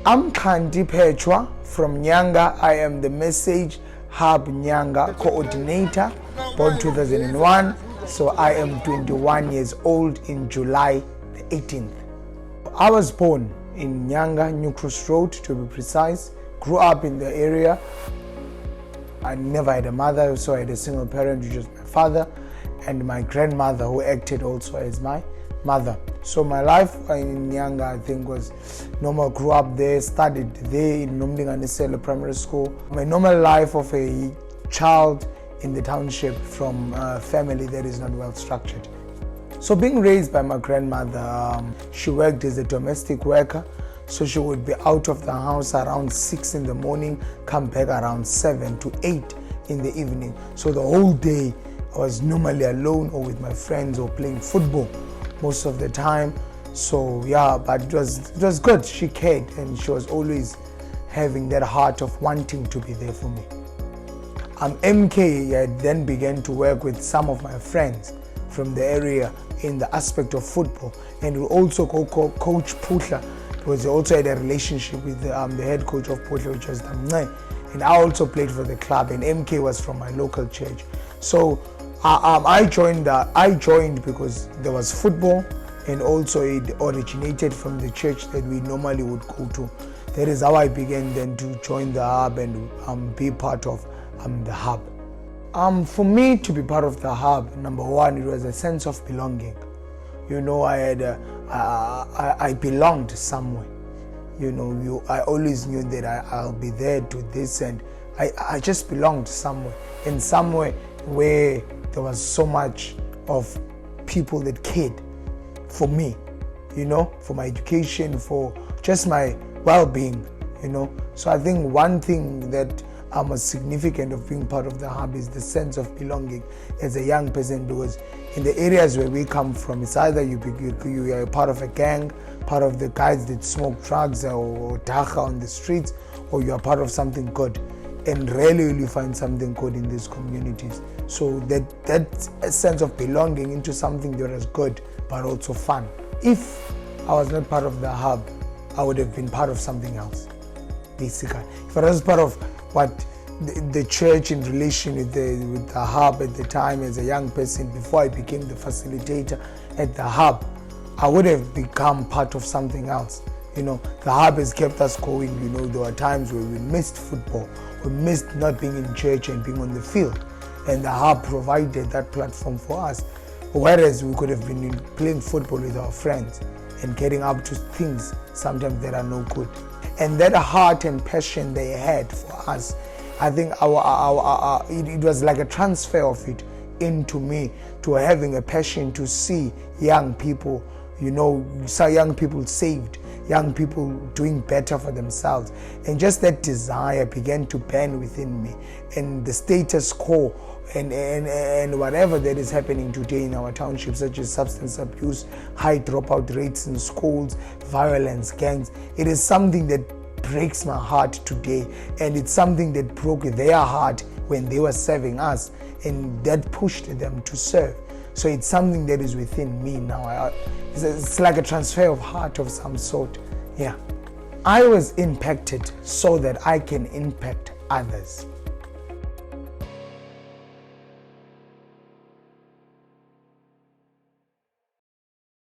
I'm Xhanti Petshwa from Nyanga. I am the Message Hub Nyanga Coordinator, born 2001. So I am 21 years old in July the 18th. I was born in Nyanga, New Cross Road to be precise. Grew up in the area. I never had a mother, so I had a single parent, which was my father, and my grandmother, who acted also as my mother. So my life in Nyanga, I think, was normal. Grew up there, studied there in Nomdinganiselo Primary School. My normal life of a child in the township from a family that is not well structured. So being raised by my grandmother, she worked as a domestic worker. So she would be out of the house around 6 in the morning, come back around 7 to 8 in the evening. So the whole day I was normally alone or with my friends or playing football most of the time. So yeah, but it was good. She cared, and she was always having that heart of wanting to be there for me. MK, I then began to work with some of my friends from the area in the aspect of football, and we also Coach Putla, because he also had a relationship with the head coach of Putla, which was Damne, and I also played for the club, and MK was from my local church. So I joined because there was football, and also it originated from the church that we normally would go to. That is how I began then to join the hub and be part of the hub. For me to be part of the hub, number one, it was a sense of belonging. You know, I belonged somewhere. You know, I always knew that I'll be there to this, and I just belonged somewhere. In somewhere where there was so much of people that cared for me, you know, for my education, for just my well-being, you know. So I think one thing that was significant of being part of the hub is the sense of belonging as a young person, because in the areas where we come from, it's either you are part of a gang, part of the guys that smoke drugs or dacha on the streets, or you are part of something good. And rarely will you find something good in these communities. So that sense of belonging into something that was good but also fun. If I was not part of the hub, I would have been part of something else, basically. If I was part of what the church in relation with the hub at the time as a young person, before I became the facilitator at the hub, I would have become part of something else. You know, the hub has kept us going. You know, there were times where we missed football, we missed not being in church and being on the field, and the hub provided that platform for us. Whereas we could have been playing football with our friends and getting up to things sometimes that are no good. And that heart and passion they had for us, I think it was like a transfer of it into me, to having a passion to see young people, you know, saw young people saved, young people doing better for themselves. And just that desire began to burn within me. And the status quo and whatever that is happening today in our township, such as substance abuse, high dropout rates in schools, violence, gangs, it is something that breaks my heart today. And it's something that broke their heart when they were serving us, and that pushed them to serve. So it's something that is within me now. It's like a transfer of heart of some sort. Yeah. I was impacted so that I can impact others.